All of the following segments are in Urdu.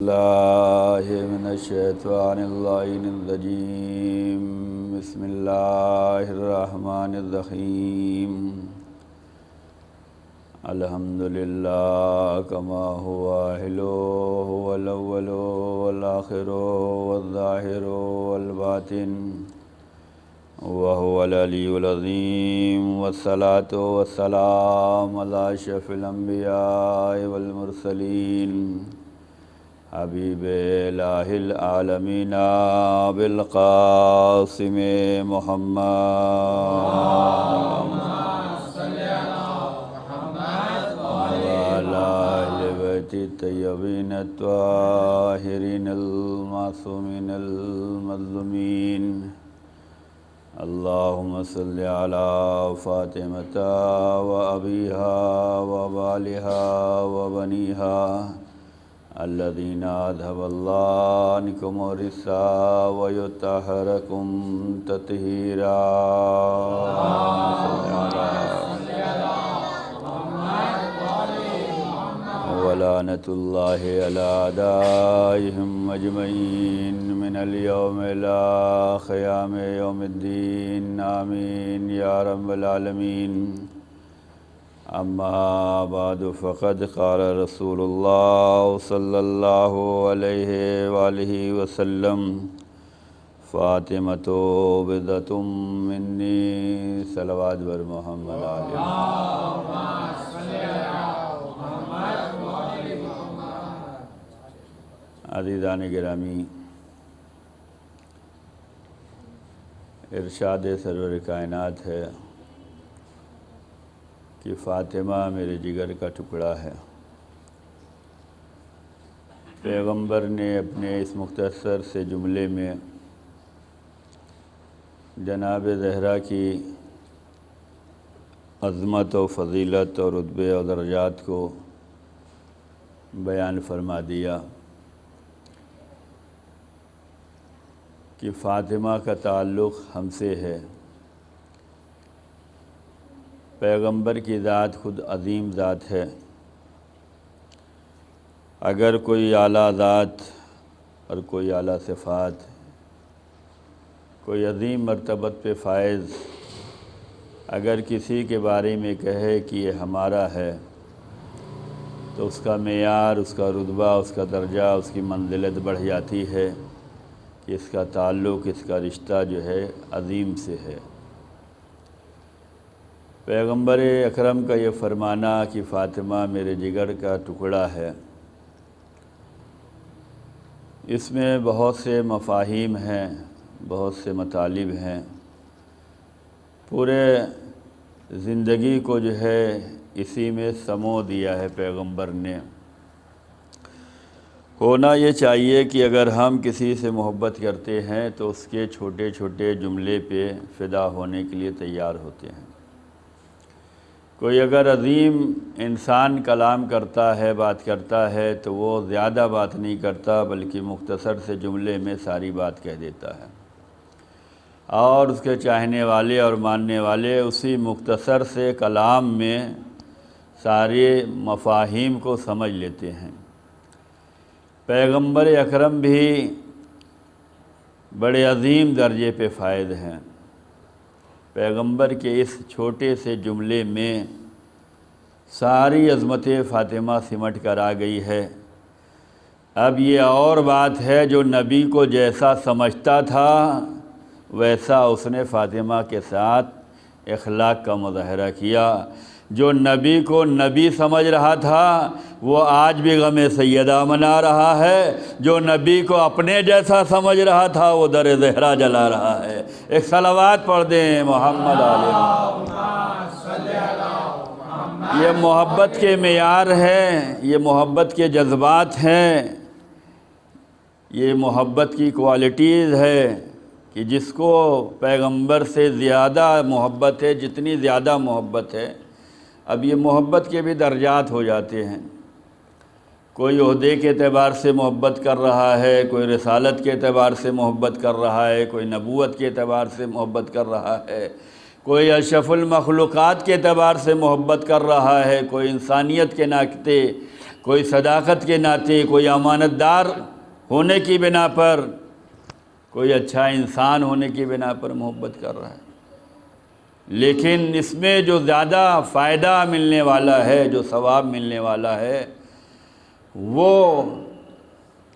بالله من الشيطان اللعين الرجيم. بسم الله الرحمن الرحيم. الحمد لله كما هو أهله، هو الأول والآخر والظاهر والباطن، وهو العلي العظيم. والصلاة والسلام على أشرف الأنبياء والمرسلين، حبیب الہ العالمین بالقاسم محمد وعلى آل بیت الطیبین الطاہرین المعصومین المظلومین. اللہم صل علی فاطمۃ و ابیہا و بالہا و بنیہا الذین اذھب اللہ عنکم الرجس ویطہرکم تطہیرا. ولعنۃ اللہ علی اعدائہم اجمعین من اليوم الی قیام یوم الدین. آمین یا رب العالمین. اما بعد فقد قال رسول اللہ صلی اللہ علیہ وآلہ وسلم: فاطمۃ بضعۃ منی. صلوات بر محمد علیہ. عزیزان گرامی، ارشاد سرور کائنات ہے کہ فاطمہ میرے جگر کا ٹکڑا ہے. پیغمبر نے اپنے اس مختصر سے جملے میں جناب زہرا کی عظمت و فضیلت اور رتبے اور درجات کو بیان فرما دیا کہ فاطمہ کا تعلق ہم سے ہے. پیغمبر کی ذات خود عظیم ذات ہے. اگر کوئی اعلیٰ ذات اور کوئی اعلیٰ صفات، کوئی عظیم مرتبت پہ فائز اگر کسی کے بارے میں کہے کہ یہ ہمارا ہے، تو اس کا معیار، اس کا رتبہ، اس کا درجہ، اس کی منزلت بڑھ جاتی ہے کہ اس کا تعلق، اس کا رشتہ جو ہے عظیم سے ہے. پیغمبر اکرم کا یہ فرمانا کہ فاطمہ میرے جگر کا ٹکڑا ہے، اس میں بہت سے مفاہیم ہیں، بہت سے مطالب ہیں. پورے زندگی کو جو ہے اسی میں سمو دیا ہے پیغمبر نے. ہونا یہ چاہیے کہ اگر ہم کسی سے محبت کرتے ہیں تو اس کے چھوٹے چھوٹے جملے پہ فدا ہونے کے لیے تیار ہوتے ہیں. کوئی اگر عظیم انسان کلام کرتا ہے، بات کرتا ہے، تو وہ زیادہ بات نہیں کرتا بلکہ مختصر سے جملے میں ساری بات کہہ دیتا ہے، اور اس کے چاہنے والے اور ماننے والے اسی مختصر سے کلام میں سارے مفاہیم کو سمجھ لیتے ہیں. پیغمبر اکرم بھی بڑے عظیم درجے پہ فائز ہیں. پیغمبر کے اس چھوٹے سے جملے میں ساری عظمت فاطمہ سمٹ کر آ گئی ہے. اب یہ اور بات ہے، جو نبی کو جیسا سمجھتا تھا ویسا اس نے فاطمہ کے ساتھ اخلاق کا مظاہرہ کیا. جو نبی کو نبی سمجھ رہا تھا وہ آج بھی غم سیدہ منا رہا ہے. جو نبی کو اپنے جیسا سمجھ رہا تھا وہ در زہرا جلا رہا ہے. ایک صلوات پڑھ دیں محمد علیہ. یہ محبت کے معیار ہیں، یہ محبت کے جذبات ہیں، یہ محبت کی کوالٹیز ہے کہ جس کو پیغمبر سے زیادہ محبت ہے، جتنی زیادہ محبت ہے. اب یہ محبت کے بھی درجات ہو جاتے ہیں. کوئی عہدے کے اعتبار سے محبت کر رہا ہے، کوئی رسالت کے اعتبار سے محبت کر رہا ہے، کوئی نبوت کے اعتبار سے محبت کر رہا ہے، کوئی اشرف المخلوقات کے اعتبار سے محبت کر رہا ہے، کوئی انسانیت کے ناطے کوئی صداقت کے ناطے، کوئی امانت دار ہونے کی بنا پر، کوئی اچھا انسان ہونے کی بنا پر محبت کر رہا ہے۔ لیکن اس میں جو زیادہ فائدہ ملنے والا ہے، جو ثواب ملنے والا ہے، وہ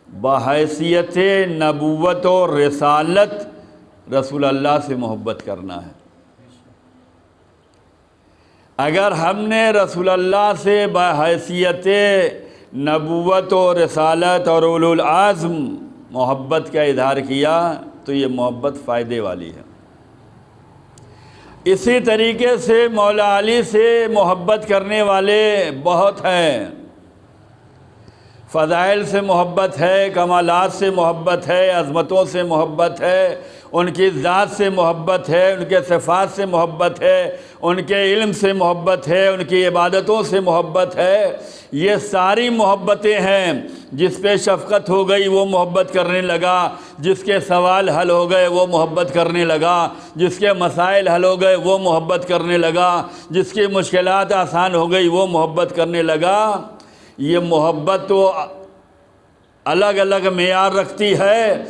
بحیثیت نبوت و رسالت رسول اللہ سے محبت کرنا ہے۔ اگر ہم نے رسول اللہ سے بحیثیت نبوت و رسالت اور اولو العزم محبت کا اظہار کیا تو یہ محبت فائدے والی ہے۔ اسی طریقے سے مولا علی سے محبت کرنے والے بہت ہیں، فضائل سے محبت ہے، کمالات سے محبت ہے، عظمتوں سے محبت ہے، ان کی ذات سے محبت ہے، ان کے صفات سے محبت ہے، ان کے علم سے محبت ہے، ان کی عبادتوں سے محبت ہے۔ یہ ساری محبتیں ہیں۔ جس پہ شفقت ہو گئی وہ محبت کرنے لگا، جس کے سوال حل ہو گئے وہ محبت کرنے لگا، جس کے مسائل حل ہو گئے وہ محبت کرنے لگا، جس کی مشکلات آسان ہو گئی وہ محبت کرنے لگا۔ یہ محبت تو الگ الگ معیار رکھتی ہے۔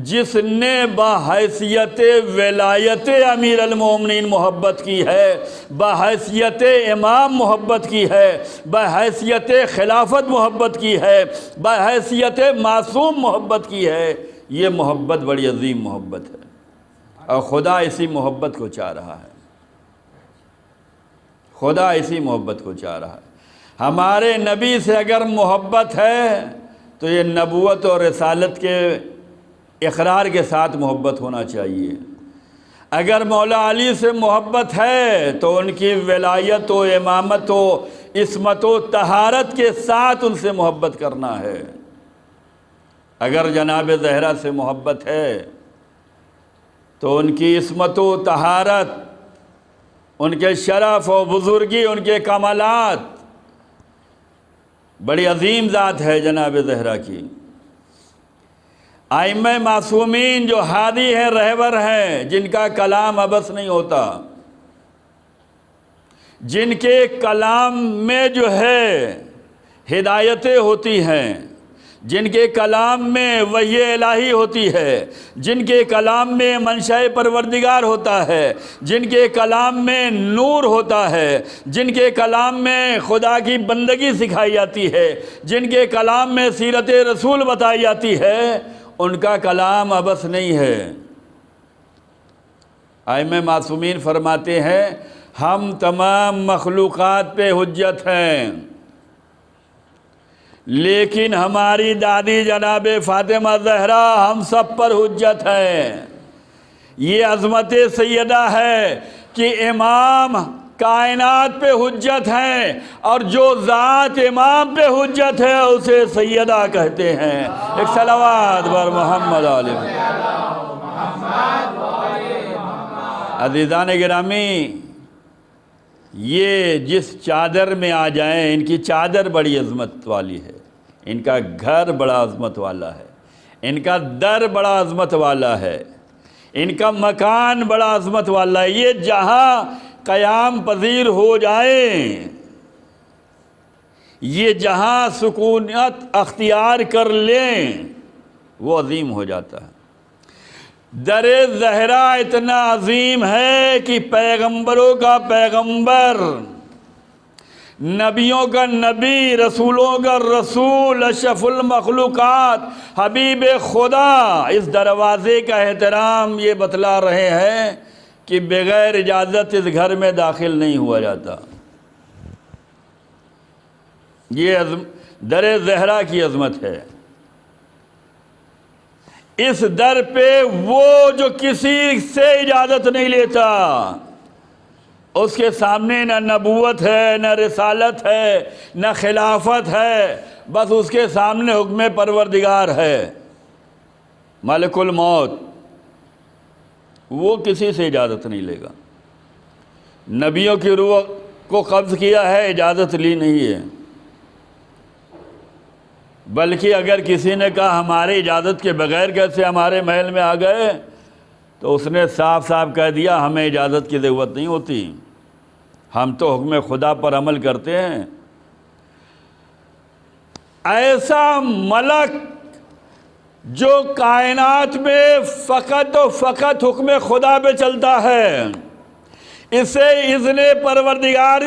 جس نے بحیثیت ولایت امیر المومنین محبت کی ہے، بحیثیت امام محبت کی ہے، بحیثیت خلافت محبت کی ہے، بحیثیت معصوم محبت کی ہے، یہ محبت بڑی عظیم محبت ہے، اور خدا اسی محبت کو چاہ رہا ہے۔ خدا اسی محبت کو چاہ رہا ہے۔ ہمارے نبی سے اگر محبت ہے تو یہ نبوت اور رسالت کے اقرار کے ساتھ محبت ہونا چاہیے۔ اگر مولا علی سے محبت ہے تو ان کی ولایت و امامت و عصمت و طہارت کے ساتھ ان سے محبت کرنا ہے۔ اگر جناب زہرا سے محبت ہے تو ان کی عصمت و طہارت، ان کے شرف و بزرگی، ان کے کمالات، بڑی عظیم ذات ہے جناب زہرا کی۔ ائمہ معصومین جو ہادی ہیں، رہبر ہیں، جن کا کلام عبث نہیں ہوتا، جن کے کلام میں جو ہے ہدایتیں ہوتی ہیں، جن کے کلام میں وحی الہی ہوتی ہے، جن کے کلام میں منشاء پروردگار ہوتا ہے، جن کے کلام میں نور ہوتا ہے، جن کے کلام میں خدا کی بندگی سکھائی جاتی ہے، جن کے کلام میں سیرت رسول بتائی جاتی ہے، ان کا کلام عبث نہیں ہے۔ ائمہ معصومین فرماتے ہیں ہم تمام مخلوقات پہ حجت ہیں، لیکن ہماری دادی جناب فاطمہ زہرا ہم سب پر حجت ہے۔ یہ عظمت سیدہ ہے کہ امام کائنات پہ حجت ہیں، اور جو ذات امام پہ حجت ہے اسے سیدہ کہتے ہیں۔ ایک صلوات بر محمد علیہ۔ عزیزان گرامی، یہ جس چادر میں آ جائیں، ان کی چادر بڑی عظمت والی ہے، ان کا گھر بڑا عظمت والا ہے، ان کا در بڑا عظمت والا ہے، ان کا مکان بڑا عظمت والا ہے۔ یہ جہاں قیام پذیر ہو جائیں، یہ جہاں سکونت اختیار کر لیں، وہ عظیم ہو جاتا ہے۔ در زہرا اتنا عظیم ہے کہ پیغمبروں کا پیغمبر، نبیوں کا نبی، رسولوں کا رسول، اشرف المخلوقات، حبیب خدا، اس دروازے کا احترام یہ بتلا رہے ہیں کہ بغیر اجازت اس گھر میں داخل نہیں ہوا جاتا۔ یہ در زہرا کی عظمت ہے۔ اس در پہ وہ جو کسی سے اجازت نہیں لیتا، اس کے سامنے نہ نبوت ہے، نہ رسالت ہے، نہ خلافت ہے، بس اس کے سامنے حکم پروردگار ہے، ملک الموت۔ وہ کسی سے اجازت نہیں لے گا۔ نبیوں کی روح کو قبض کیا ہے، اجازت لی نہیں ہے، بلکہ اگر کسی نے کہا ہمارے اجازت کے بغیر کیسے ہمارے محل میں آ گئے، تو اس نے صاف صاف کہہ دیا ہمیں اجازت کی ضرورت نہیں ہوتی، ہم تو حکم خدا پر عمل کرتے ہیں۔ ایسا ملک جو کائنات میں فقط و فقط حکم خدا پہ چلتا ہے، اسے اذن پروردگار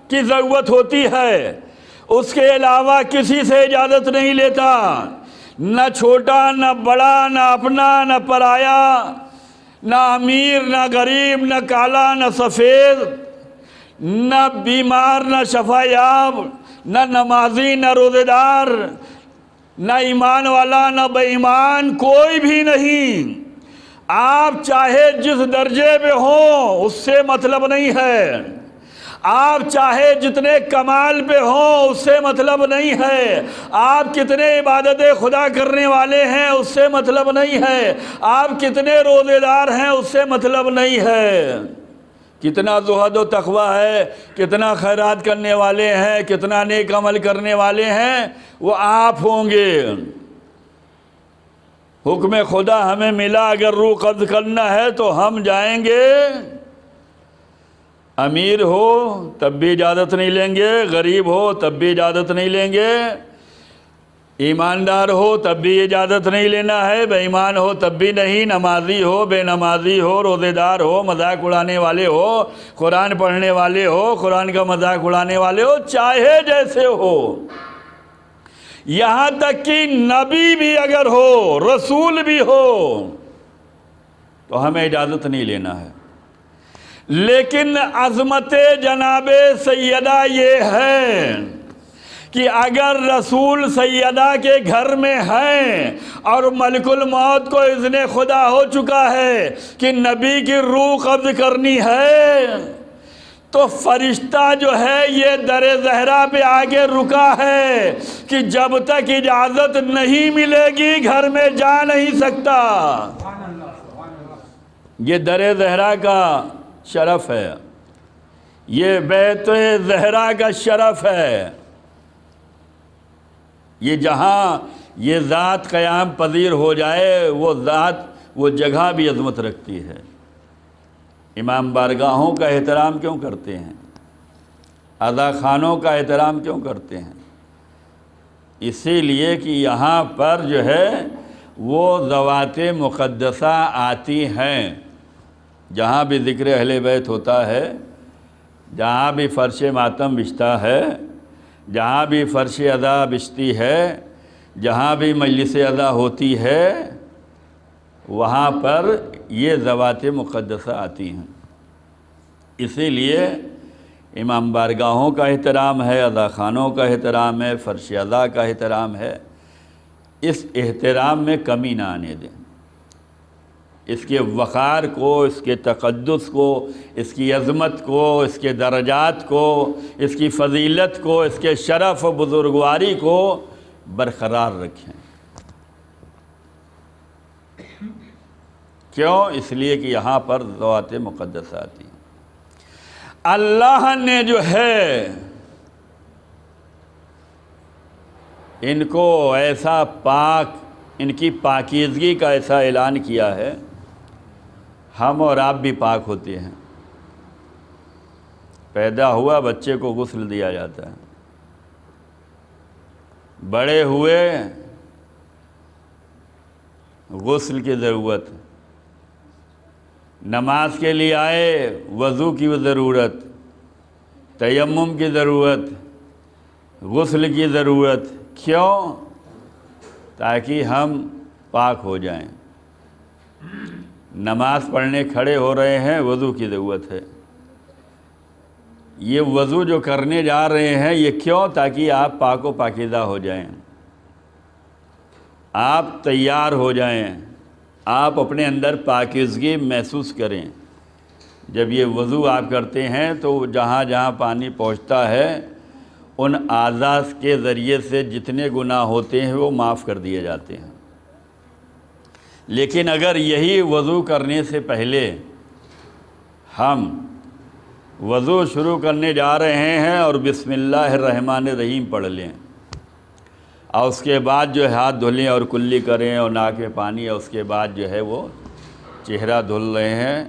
کی ضرورت ہوتی ہے، اس کے علاوہ کسی سے اجازت نہیں لیتا، نہ چھوٹا نہ بڑا، نہ اپنا نہ پرایا، نہ امیر نہ غریب، نہ کالا نہ سفید، نہ بیمار نہ شفا یاب، نہ نمازی نہ روزے دار، نہ ایمان والا نہ بے ایمان، کوئی بھی نہیں۔ آپ چاہے جس درجے پہ ہوں اس سے مطلب نہیں ہے، آپ چاہے جتنے کمال پہ ہوں اس سے مطلب نہیں ہے، آپ کتنے عبادت خدا کرنے والے ہیں اس سے مطلب نہیں ہے، آپ کتنے روزے دار ہیں اس سے مطلب نہیں ہے، کتنا زہد و تقوی ہے، کتنا خیرات کرنے والے ہیں، کتنا نیک عمل کرنے والے ہیں، وہ آپ ہوں گے۔ حکم خدا ہمیں ملا، اگر روح قبض کرنا ہے تو ہم جائیں گے۔ امیر ہو تب بھی اجازت نہیں لیں گے، غریب ہو تب بھی اجازت نہیں لیں گے، ایماندار ہو تب بھی اجازت نہیں لینا ہے، بے ایمان ہو تب بھی نہیں، نمازی ہو بے نمازی ہو، روزے دار ہو، مذاق اڑانے والے ہو، قرآن پڑھنے والے ہو، قرآن کا مذاق اڑانے والے ہو، چاہے جیسے ہو، یہاں تک کہ نبی بھی اگر ہو، رسول بھی ہو، تو ہمیں اجازت نہیں لینا ہے۔ لیکن عظمت جناب سیدہ یہ ہے کہ اگر رسول سیدہ کے گھر میں ہیں اور ملک الموت کو اذن خدا ہو چکا ہے کہ نبی کی روح قبض کرنی ہے، تو فرشتہ جو ہے یہ در زہرا پہ آگے رکا ہے کہ جب تک اجازت نہیں ملے گی گھر میں جا نہیں سکتا۔ یہ در زہرا کا شرف ہے، یہ بیت زہرا کا شرف ہے، یہ جہاں یہ ذات قیام پذیر ہو جائے، وہ ذات وہ جگہ بھی عظمت رکھتی ہے۔ امام بارگاہوں کا احترام کیوں کرتے ہیں؟ عزا خانوں کا احترام کیوں کرتے ہیں؟ اسی لیے کہ یہاں پر جو ہے وہ ذوات مقدسہ آتی ہیں، جہاں بھی ذکر اہل بیت ہوتا ہے، جہاں بھی فرش ماتم بچھتا ہے، جہاں بھی فرش عزا بچھتی ہے، جہاں بھی مجلس عزا ہوتی ہے، وہاں پر یہ ذوات مقدسہ آتی ہیں۔ اسی لیے امام بارگاہوں کا احترام ہے، عزا خانوں کا احترام ہے، فرش عزا کا احترام ہے۔ اس احترام میں کمی نہ آنے دیں، اس کے وقار کو، اس کے تقدس کو، اس کی عظمت کو، اس کے درجات کو، اس کی فضیلت کو، اس کے شرف و بزرگواری کو برقرار رکھیں۔ کیوں؟ اس لیے کہ یہاں پر ذوات مقدسہ آتی ہیں۔ اللہ نے جو ہے ان کو ایسا پاک، ان کی پاکیزگی کا ایسا اعلان کیا ہے، ہم اور آپ بھی پاک ہوتے ہیں۔ پیدا ہوا بچے کو غسل دیا جاتا ہے، بڑے ہوئے غسل کی ضرورت، نماز کے لیے آئے وضو کی ضرورت، تیمم کی ضرورت، غسل کی ضرورت۔ کیوں؟ تاکہ ہم پاک ہو جائیں۔ نماز پڑھنے کھڑے ہو رہے ہیں، وضو کی ضرورت ہے۔ یہ وضو جو کرنے جا رہے ہیں یہ کیوں؟ تاکہ آپ پاک و پاکیزہ ہو جائیں، آپ تیار ہو جائیں، آپ اپنے اندر پاکیزگی محسوس کریں۔ جب یہ وضو آپ کرتے ہیں تو جہاں جہاں پانی پہنچتا ہے ان اعضاء کے ذریعے سے جتنے گناہ ہوتے ہیں وہ معاف کر دیے جاتے ہیں۔ لیکن اگر یہی وضو کرنے سے پہلے ہم وضو شروع کرنے جا رہے ہیں اور بسم اللہ الرحمن الرحیم پڑھ لیں، اور اس کے بعد جو ہے ہاتھ دھلیں اور کلی کریں اور ناک میں پانی، اور اس کے بعد جو ہے وہ چہرہ دھل رہے ہیں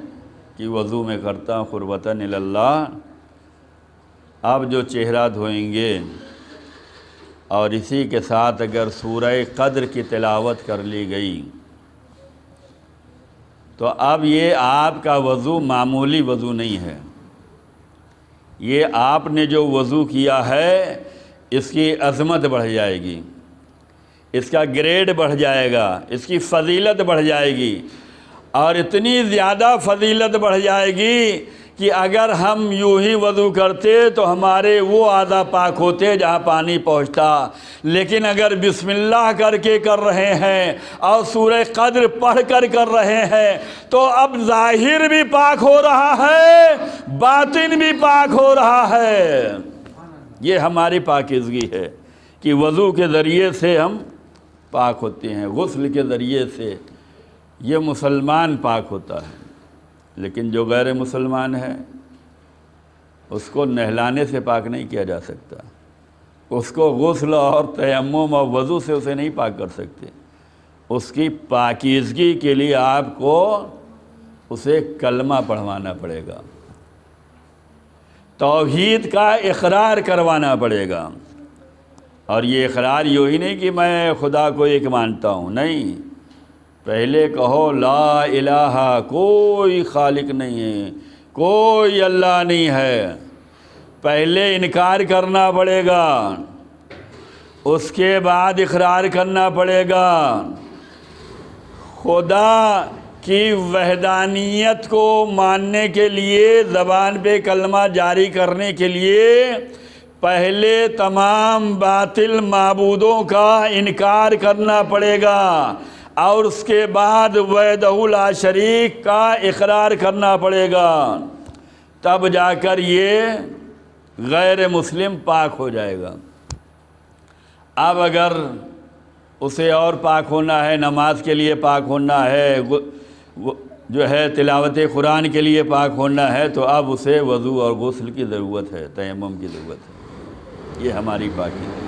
کہ وضو میں کرتا ہوں قربتاً اللہ، اب جو چہرہ دھوئیں گے اور اسی کے ساتھ اگر سورہ قدر کی تلاوت کر لی گئی تو اب یہ آپ کا وضو معمولی وضو نہیں ہے، یہ آپ نے جو وضو کیا ہے اس کی عظمت بڑھ جائے گی، اس کا گریڈ بڑھ جائے گا، اس کی فضیلت بڑھ جائے گی، اور اتنی زیادہ فضیلت بڑھ جائے گی کہ اگر ہم یوں ہی وضو کرتے تو ہمارے وہ اعضاء پاک ہوتے جہاں پانی پہنچتا، لیکن اگر بسم اللہ کر کے کر رہے ہیں اور سورہ قدر پڑھ کر رہے ہیں تو اب ظاہر بھی پاک ہو رہا ہے، باطن بھی پاک ہو رہا ہے۔ یہ ہماری پاکیزگی ہے کہ وضو کے ذریعے سے ہم پاک ہوتے ہیں، غسل کے ذریعے سے یہ مسلمان پاک ہوتا ہے، لیکن جو غیر مسلمان ہے اس کو نہلانے سے پاک نہیں کیا جا سکتا، اس کو غسل اور تیمم اور وضو سے اسے نہیں پاک کر سکتے۔ اس کی پاکیزگی کے لیے آپ کو اسے کلمہ پڑھوانا پڑے گا، توحید کا اقرار کروانا پڑے گا، اور یہ اقرار یوں ہی نہیں کہ میں خدا کو ایک مانتا ہوں، نہیں، پہلے کہو لا الہ، کوئی خالق نہیں ہے، کوئی اللہ نہیں ہے، پہلے انکار کرنا پڑے گا، اس کے بعد اقرار کرنا پڑے گا۔ خدا کی وحدانیت کو ماننے کے لیے، زبان پہ کلمہ جاری کرنے کے لیے پہلے تمام باطل معبودوں کا انکار کرنا پڑے گا، اور اس کے بعد وحدہ لا شریک کا اقرار کرنا پڑے گا، تب جا کر یہ غیر مسلم پاک ہو جائے گا۔ اب اگر اسے اور پاک ہونا ہے، نماز کے لیے پاک ہونا ہے، جو ہے تلاوت قرآن کے لیے پاک ہونا ہے، تو اب اسے وضو اور غسل کی ضرورت ہے، تیمم کی ضرورت ہے۔ یہ ہماری پاکی ہے۔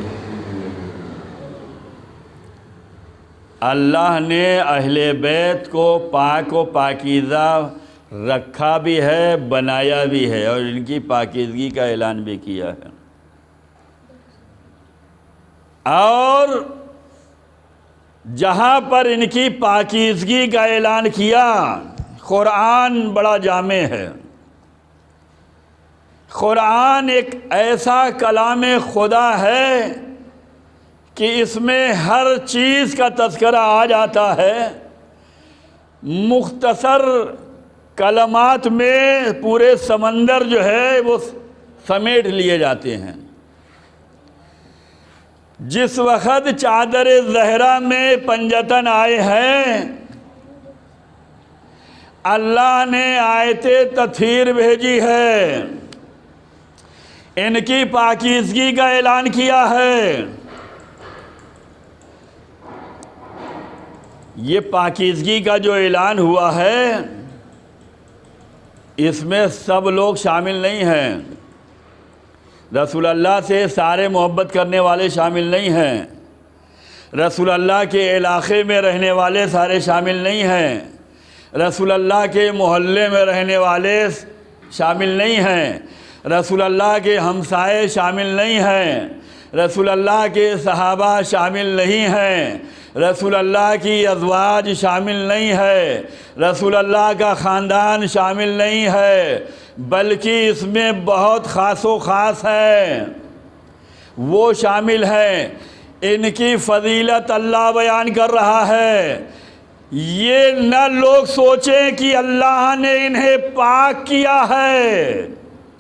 اللہ نے اہل بیت کو پاک و پاکیزہ رکھا بھی ہے، بنایا بھی ہے، اور ان کی پاکیزگی کا اعلان بھی کیا ہے، اور جہاں پر ان کی پاکیزگی کا اعلان کیا، قرآن بڑا جامع ہے۔ قرآن ایک ایسا کلام خدا ہے کہ اس میں ہر چیز کا تذکرہ آ جاتا ہے، مختصر کلمات میں پورے سمندر جو ہے وہ سمیٹ لیے جاتے ہیں۔ جس وقت چادر زہرا میں پنجتن آئے ہیں، اللہ نے آیت تطہیر بھیجی ہے، ان کی پاکیزگی کا اعلان کیا ہے۔ یہ پاکیزگی کا جو اعلان ہوا ہے اس میں سب لوگ شامل نہیں ہیں، رسول اللہ سے سارے محبت کرنے والے شامل نہیں ہیں، رسول اللہ کے علاقے میں رہنے والے سارے شامل نہیں ہیں، رسول اللہ کے محلے میں رہنے والے شامل نہیں ہیں، رسول اللہ کے ہمسائے شامل نہیں ہیں، رسول اللہ کے صحابہ شامل نہیں ہیں، رسول اللہ کی ازواج شامل نہیں ہے، رسول اللہ کا خاندان شامل نہیں ہے، بلکہ اس میں بہت خاص و خاص ہے، وہ شامل ہیں۔ ان کی فضیلت اللہ بیان کر رہا ہے۔ یہ نہ لوگ سوچیں کہ اللہ نے انہیں پاک کیا ہے،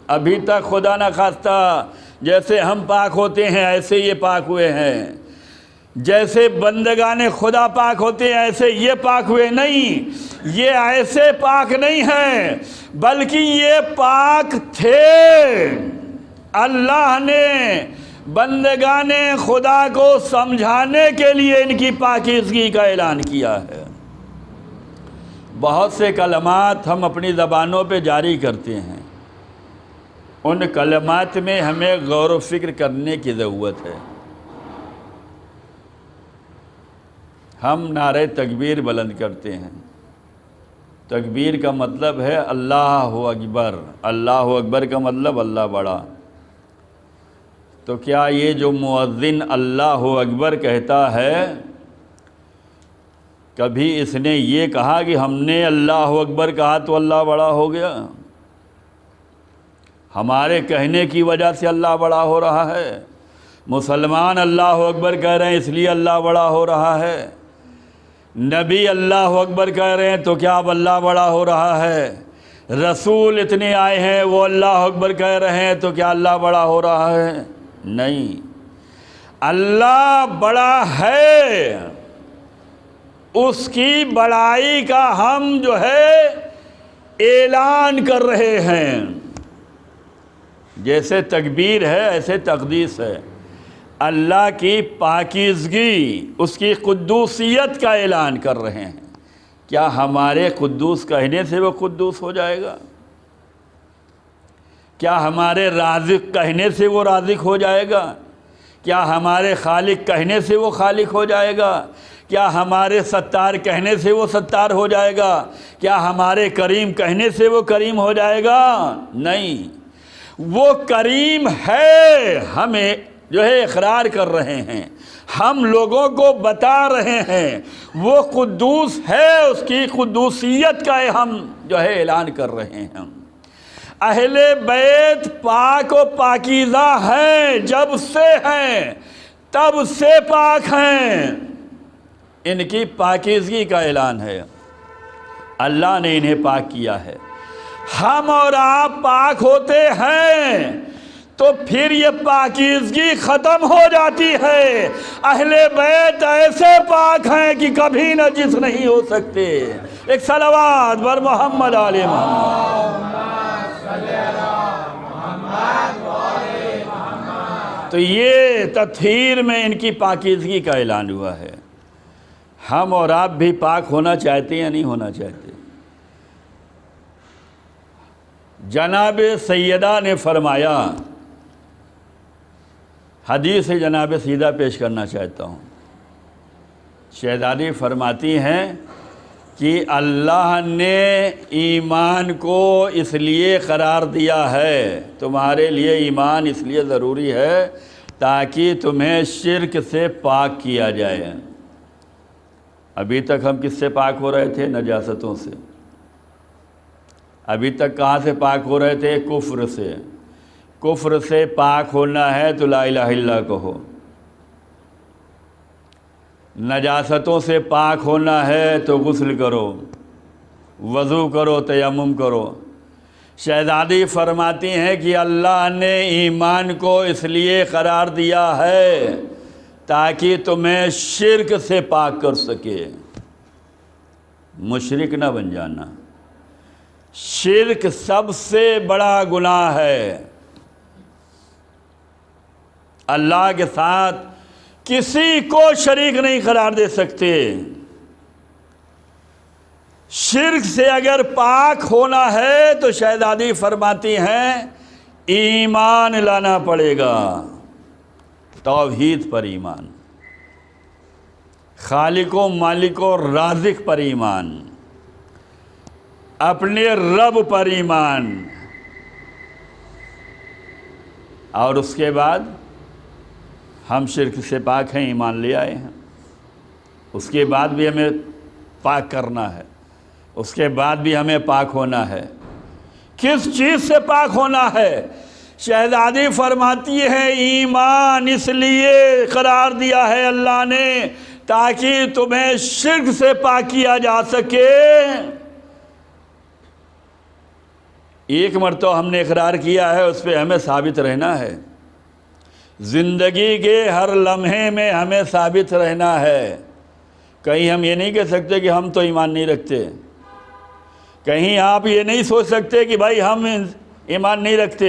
ابھی تک خدا نہ خواستہ جیسے ہم پاک ہوتے ہیں ایسے یہ پاک ہوئے ہیں، جیسے بندگان خدا پاک ہوتے ہیں ایسے یہ پاک ہوئے نہیں، یہ ایسے پاک نہیں ہیں، بلکہ یہ پاک تھے۔ اللہ نے بندگان خدا کو سمجھانے کے لیے ان کی پاکیزگی کا اعلان کیا ہے۔ بہت سے کلمات ہم اپنی زبانوں پہ جاری کرتے ہیں، ان کلمات میں ہمیں غور و فکر کرنے کی ضرورت ہے۔ ہم نعرہ تکبیر بلند کرتے ہیں، تکبیر کا مطلب ہے اللہ اکبر، اللہ اکبر کا مطلب اللہ بڑا، تو کیا یہ جو مؤذن اللہ اکبر کہتا ہے، کبھی اس نے یہ کہا کہ ہم نے اللہ اکبر کہا تو اللہ بڑا ہو گیا؟ ہمارے کہنے کی وجہ سے اللہ بڑا ہو رہا ہے؟ مسلمان اللہ اکبر کہہ رہے ہیں اس لیے اللہ بڑا ہو رہا ہے؟ نبی اللہ اکبر کہہ رہے ہیں تو کیا اب اللہ بڑا ہو رہا ہے؟ رسول اتنے آئے ہیں وہ اللہ اکبر کہہ رہے ہیں تو کیا اللہ بڑا ہو رہا ہے؟ نہیں، اللہ بڑا ہے، اس کی بڑائی کا ہم جو ہے اعلان کر رہے ہیں۔ جیسے تکبیر ہے ایسے تقدیس ہے، اللہ کی پاکیزگی، اس کی قدوسیت کا اعلان کر رہے ہیں۔ کیا ہمارے قدوس کہنے سے وہ قدوس ہو جائے گا؟ کیا ہمارے رازق کہنے سے وہ رازق ہو جائے گا؟ کیا ہمارے خالق کہنے سے وہ خالق ہو جائے گا؟ کیا ہمارے ستار کہنے سے وہ ستار ہو جائے گا؟ کیا ہمارے کریم کہنے سے وہ کریم ہو جائے گا؟ نہیں، وہ کریم ہے، ہمیں جو ہے اقرار کر رہے ہیں، ہم لوگوں کو بتا رہے ہیں وہ قدوس ہے، اس کی قدوسیت کا ہم جو ہے اعلان کر رہے ہیں۔ اہل بیت پاک و پاکیزہ ہیں، جب سے ہیں تب سے پاک ہیں، ان کی پاکیزگی کا اعلان ہے، اللہ نے انہیں پاک کیا ہے۔ ہم اور آپ پاک ہوتے ہیں تو پھر یہ پاکیزگی ختم ہو جاتی ہے۔ اہل بیت ایسے پاک ہیں کہ کبھی نجس نہیں ہو سکتے۔ ایک صلوات بر محمد علیہ محمد۔ تو یہ تطہیر میں ان کی پاکیزگی کا اعلان ہوا ہے۔ ہم اور آپ بھی پاک ہونا چاہتے ہیں یا نہیں ہونا چاہتے؟ جناب سیدہ نے فرمایا، حدیث جناب سیدہ پیش کرنا چاہتا ہوں۔ شہزادی فرماتی ہیں کہ اللہ نے ایمان کو اس لیے قرار دیا ہے، تمہارے لیے ایمان اس لیے ضروری ہے تاکہ تمہیں شرک سے پاک کیا جائے۔ ابھی تک ہم کس سے پاک ہو رہے تھے؟ نجاستوں سے۔ ابھی تک کہاں سے پاک ہو رہے تھے؟ کفر سے۔ کفر سے پاک ہونا ہے تو لا الہ الا اللہ کہو۔ نجاستوں سے پاک ہونا ہے تو غسل کرو، وضو کرو، تیمم کرو۔ شہزادی فرماتی ہیں کہ اللہ نے ایمان کو اس لیے قرار دیا ہے تاکہ تمہیں شرک سے پاک کر سکے، مشرک نہ بن جانا۔ شرک سب سے بڑا گناہ ہے، اللہ کے ساتھ کسی کو شریک نہیں قرار دے سکتے۔ شرک سے اگر پاک ہونا ہے تو شہزادی فرماتی ہیں ایمان لانا پڑے گا، توحید پر ایمان، خالق و مالک و رازق پر ایمان، اپنے رب پر ایمان، اور اس کے بعد ہم شرک سے پاک ہیں، ایمان لے آئے ہیں، اس کے بعد بھی ہمیں پاک کرنا ہے، اس کے بعد بھی ہمیں پاک ہونا ہے۔ کس چیز سے پاک ہونا ہے؟ شہزادی فرماتی ہے ایمان اس لیے قرار دیا ہے اللہ نے تاکہ تمہیں شرک سے پاک کیا جا سکے۔ ایک مرتبہ ہم نے اقرار کیا ہے، اس پہ ہمیں ثابت رہنا ہے، زندگی کے ہر لمحے میں ہمیں ثابت رہنا ہے۔ کہیں ہم یہ نہیں کہہ سکتے کہ ہم تو ایمان نہیں رکھتے، کہیں آپ یہ نہیں سوچ سکتے کہ بھائی ہم ایمان نہیں رکھتے۔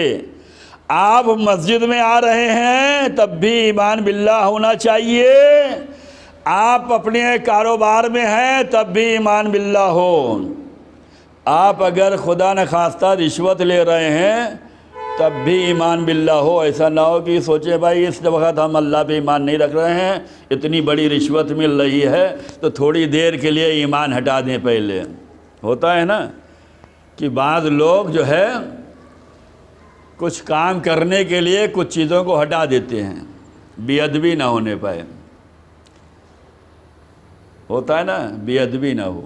آپ مسجد میں آ رہے ہیں تب بھی ایمان باللہ ہونا چاہیے، آپ اپنے کاروبار میں ہیں تب بھی ایمان باللہ ہو، آپ اگر خدا نخواستہ رشوت لے رہے ہیں تب بھی ایمان باللہ ہو۔ ایسا نہ ہو کہ سوچیں بھائی اس وقت ہم اللہ پہ ایمان نہیں رکھ رہے ہیں، اتنی بڑی رشوت مل رہی ہے تو تھوڑی دیر کے لیے ایمان ہٹا دیں۔ پہلے ہوتا ہے نا کہ بعض لوگ جو ہے کچھ کام کرنے کے لیے کچھ چیزوں کو ہٹا دیتے ہیں بے ادبی نہ ہونے پائے. ہوتا ہے نا بے ادبی نہ ہو.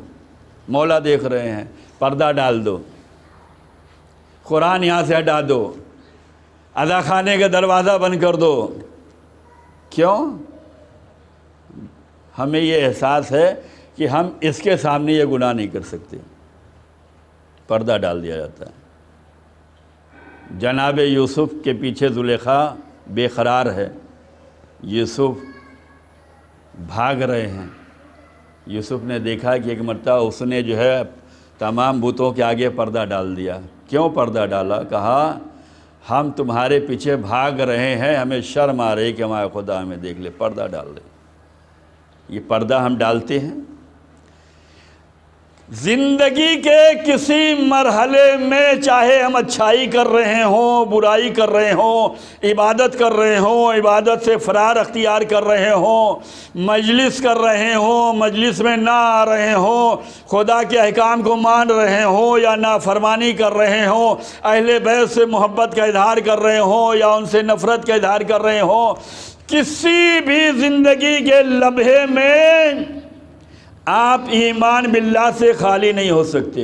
مولا دیکھ رہے ہیں پردہ ڈال دو, قرآن یہاں سے ہٹا دو, اذا خانے کا دروازہ بند کر دو. کیوں؟ ہمیں یہ احساس ہے کہ ہم اس کے سامنے یہ گناہ نہیں کر سکتے, پردہ ڈال دیا جاتا ہے. جناب یوسف کے پیچھے زلیخا بے قرار ہے, یوسف بھاگ رہے ہیں. یوسف نے دیکھا کہ ایک مرتبہ اس نے جو ہے تمام بتوں کے آگے پردہ ڈال دیا. کیوں پردہ ڈالا؟ کہا ہم تمہارے پیچھے بھاگ رہے ہیں, ہمیں شرم آ رہی کہ ہمارا خدا ہمیں دیکھ لے, پردہ ڈال دے. یہ پردہ ہم ڈالتے ہیں. زندگی کے کسی مرحلے میں چاہے ہم اچھائی کر رہے ہوں, برائی کر رہے ہوں, عبادت کر رہے ہوں, عبادت سے فرار اختیار کر رہے ہوں, مجلس کر رہے ہوں, مجلس میں نہ آ رہے ہوں, خدا کے احکام کو مان رہے ہوں یا نافرمانی کر رہے ہوں, اہل بیت سے محبت کا اظہار کر رہے ہوں یا ان سے نفرت کا اظہار کر رہے ہوں, کسی بھی زندگی کے لمحے میں آپ ایمان باللہ سے خالی نہیں ہو سکتے.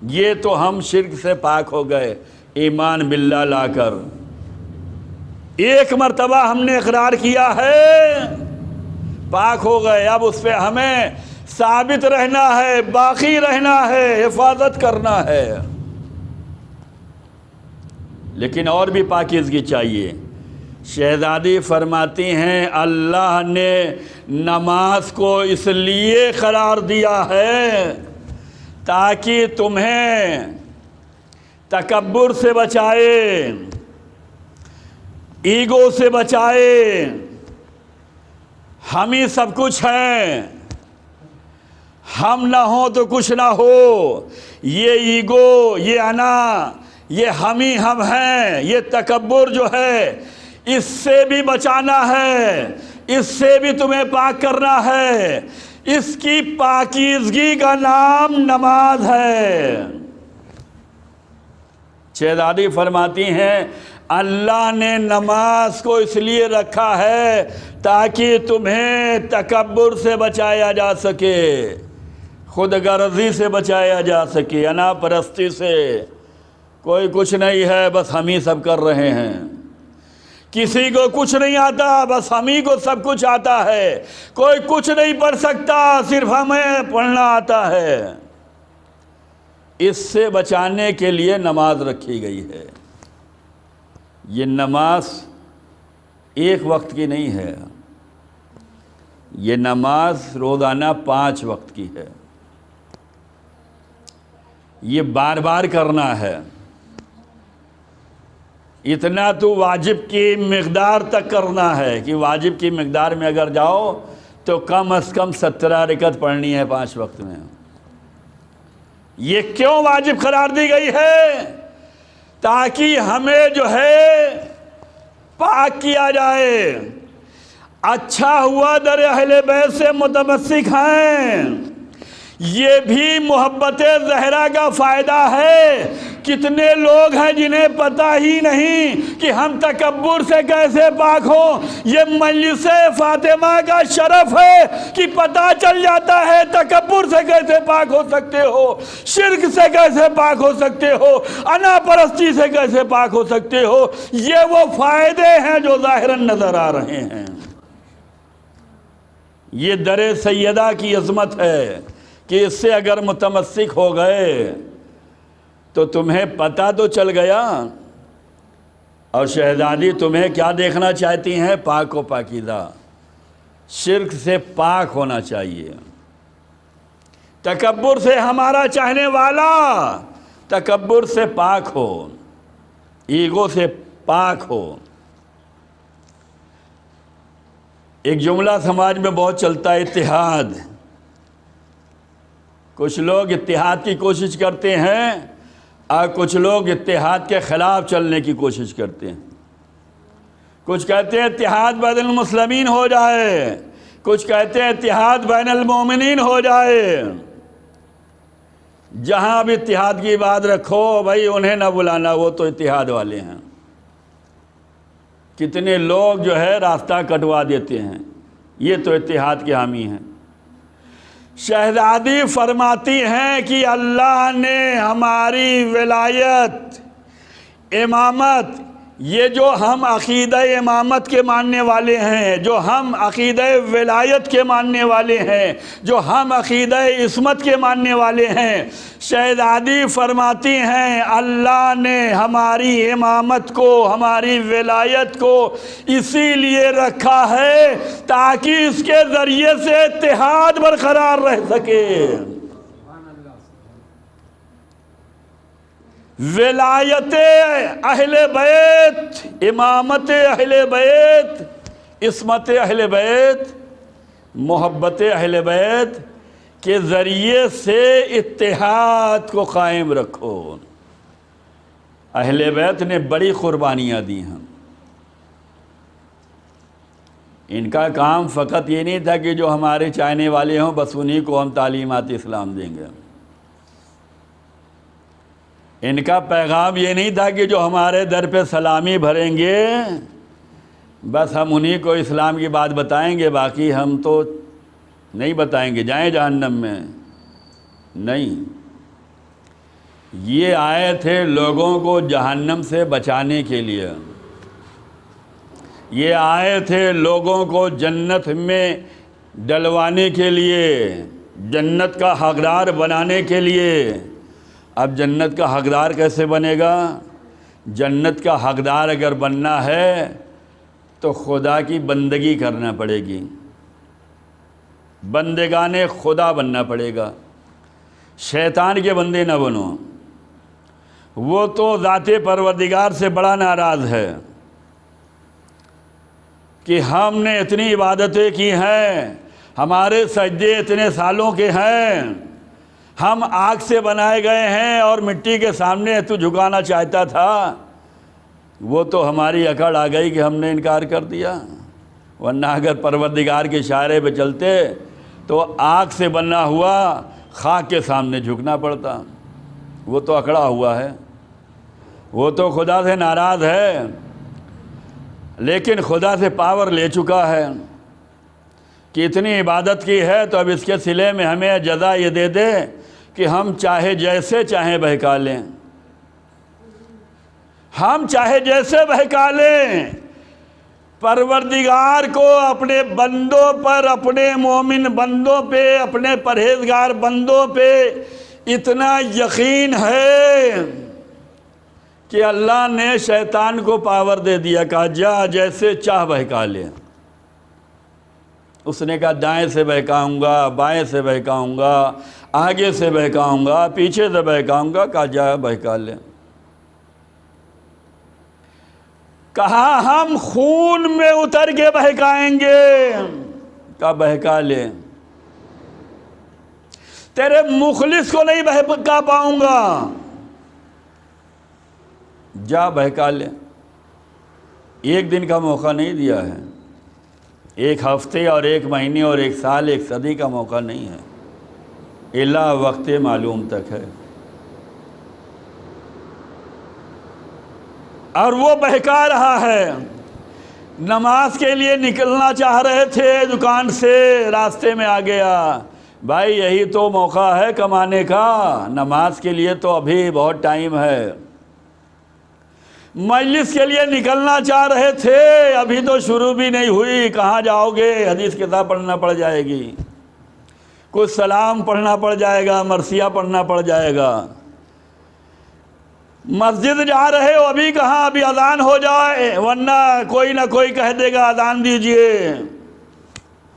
یہ تو ہم شرک سے پاک ہو گئے ایمان باللہ لا کر. ایک مرتبہ ہم نے اقرار کیا ہے, پاک ہو گئے. اب اس پہ ہمیں ثابت رہنا ہے, باقی رہنا ہے, حفاظت کرنا ہے. لیکن اور بھی پاکیزگی چاہیے. شہزادی فرماتی ہیں اللہ نے نماز کو اس لیے قرار دیا ہے تاکہ تمہیں تکبر سے بچائے, ایگو سے بچائے. ہم ہی سب کچھ ہیں, ہم نہ ہوں تو کچھ نہ ہو. یہ ایگو, یہ انا, یہ ہم ہی ہم ہیں, یہ تکبر جو ہے اس سے بھی بچانا ہے, اس سے بھی تمہیں پاک کرنا ہے. اس کی پاکیزگی کا نام نماز ہے. شہزادی فرماتی ہیں اللہ نے نماز کو اس لیے رکھا ہے تاکہ تمہیں تکبر سے بچایا جا سکے, خود غرضی سے بچایا جا سکے, انا پرستی سے. کوئی کچھ نہیں ہے, بس ہم ہی سب کر رہے ہیں. کسی کو کچھ نہیں آتا, بس ہم ہی کو سب کچھ آتا ہے. کوئی کچھ نہیں پڑھ سکتا, صرف ہمیں پڑھنا آتا ہے. اس سے بچانے کے لیے نماز رکھی گئی ہے. یہ نماز ایک وقت کی نہیں ہے, یہ نماز روزانہ 5 وقت کی ہے. یہ بار بار کرنا ہے. اتنا تو واجب کی مقدار تک کرنا ہے کہ واجب کی مقدار میں اگر جاؤ تو کم از کم 17 رکعت پڑھنی ہے 5 وقت میں. یہ کیوں واجب قرار دی گئی ہے؟ تاکہ ہمیں جو ہے پاک کیا جائے. اچھا ہوا در اہل بیت سے متمسک ہیں, یہ بھی محبت زہرا کا فائدہ ہے. کتنے لوگ ہیں جنہیں پتہ ہی نہیں کہ ہم تکبر سے کیسے پاک ہوں. یہ مجلس فاطمہ کا شرف ہے کہ پتہ چل جاتا ہے تکبر سے کیسے پاک ہو سکتے ہو, شرک سے کیسے پاک ہو سکتے ہو, انا پرستی سے کیسے پاک ہو سکتے ہو. یہ وہ فائدے ہیں جو ظاہراً نظر آ رہے ہیں. یہ در سیدہ کی عظمت ہے کہ اس سے اگر متمسک ہو گئے تو تمہیں پتہ تو چل گیا. اور شہزادی تمہیں کیا دیکھنا چاہتی ہیں؟ پاک و پاکیزہ, شرک سے پاک ہونا چاہیے. تکبر سے ہمارا چاہنے والا تکبر سے پاک ہو, ایگو سے پاک ہو. ایک جملہ سماج میں بہت چلتا ہے, اتحاد. کچھ لوگ اتحاد کی کوشش کرتے ہیں اور کچھ لوگ اتحاد کے خلاف چلنے کی کوشش کرتے ہیں. کچھ کہتے ہیں اتحاد بین المسلمین ہو جائے, کچھ کہتے ہیں اتحاد بین المومنین ہو جائے. جہاں اب اتحاد کی بات رکھو بھائی انہیں نہ بلانا، وہ تو اتحاد والے ہیں۔ کتنے لوگ جو ہے راستہ کٹوا دیتے ہیں، یہ تو اتحاد کے حامی ہیں۔ شہزادی فرماتی ہیں کہ اللہ نے ہماری ولایت، امامت، یہ جو ہم عقیدہ امامت کے ماننے والے ہیں، جو ہم عقیدہ ولایت کے ماننے والے ہیں، جو ہم عقیدہ عصمت کے ماننے والے ہیں، شہزادی فرماتی ہیں اللہ نے ہماری امامت کو، ہماری ولایت کو اسی لیے رکھا ہے تاکہ اس کے ذریعے سے اتحاد برقرار رہ سکے۔ ولایت اہل بیت، امامت اہل بیت، عصمت اہل بیت، محبت اہل بیت کے ذریعے سے اتحاد کو قائم رکھو۔ اہل بیت نے بڑی قربانیاں دی ہیں۔ ان کا کام فقط یہ نہیں تھا کہ جو ہمارے چاہنے والے ہوں بس انہی کو ہم تعلیمات اسلام دیں گے۔ ان کا پیغام یہ نہیں تھا کہ جو ہمارے در پہ سلامی بھریں گے بس ہم انہی کو اسلام کی بات بتائیں گے، باقی ہم تو نہیں بتائیں گے، جائیں جہنم میں۔ نہیں، یہ آئے تھے لوگوں کو جہنم سے بچانے کے لیے، یہ آئے تھے لوگوں کو جنت میں ڈلوانے کے لیے، جنت کا حقدار بنانے کے لیے۔ اب جنت کا حقدار کیسے بنے گا؟ جنت کا حقدار اگر بننا ہے تو خدا کی بندگی کرنا پڑے گی، بندگان خدا بننا پڑے گا، شیطان کے بندے نہ بنو۔ وہ تو ذات پروردگار سے بڑا ناراض ہے کہ ہم نے اتنی عبادتیں کی ہیں، ہمارے سجدے اتنے سالوں کے ہیں، ہم آگ سے بنائے گئے ہیں اور مٹی کے سامنے تو جھکانا چاہتا تھا۔ وہ تو ہماری اکڑ آ گئی کہ ہم نے انکار کر دیا، ورنہ اگر پروردگار کے اشارے پہ چلتے تو آگ سے بنا ہوا خاک کے سامنے جھکنا پڑتا۔ وہ تو اکڑا ہوا ہے، وہ تو خدا سے ناراض ہے، لیکن خدا سے پاور لے چکا ہے کہ اتنی عبادت کی ہے تو اب اس کے صلے میں ہمیں جزا یہ دے دے کہ ہم چاہے جیسے چاہیں بہکا لیں، ہم چاہے جیسے بہکا لیں۔ پروردگار کو اپنے بندوں پر، اپنے مومن بندوں پہ، اپنے پرہیزگار بندوں پہ اتنا یقین ہے کہ اللہ نے شیطان کو پاور دے دیا، کہا جا جیسے چاہ بہکا لے۔ اس نے کہا دائیں سے بہکاؤں گا، بائیں سے بہکاؤں گا، آگے سے بہکاؤں گا، پیچھے سے بہکاؤں گا، کہا جا بہکا لے۔ کہا ہم خون میں اتر کے بہکائیں گے، کہا بہکا لے۔ تیرے مخلص کو نہیں بہکا پاؤں گا، جا بہکا لے۔ ایک دن کا موقع نہیں دیا ہے، ایک ہفتے اور ایک مہینے اور ایک سال، ایک صدی کا موقع نہیں ہے، الا وقت معلوم تک ہے۔ اور وہ بہکا رہا ہے۔ نماز کے لیے نکلنا چاہ رہے تھے دکان سے، راستے میں آ گیا، بھائی یہی تو موقع ہے کمانے کا، نماز کے لیے تو ابھی بہت ٹائم ہے۔ مجلس کے لیے نکلنا چاہ رہے تھے، ابھی تو شروع بھی نہیں ہوئی، کہاں جاؤ گے؟ حدیث کتاب پڑھنا پڑ جائے گی، کچھ سلام پڑھنا پڑ جائے گا، مرثیہ پڑھنا پڑ جائے گا۔ مسجد جا رہے ہو، ابھی کہاں، ابھی اذان ہو جائے، ورنہ کوئی نہ کوئی کہہ دے گا اذان دیجئے۔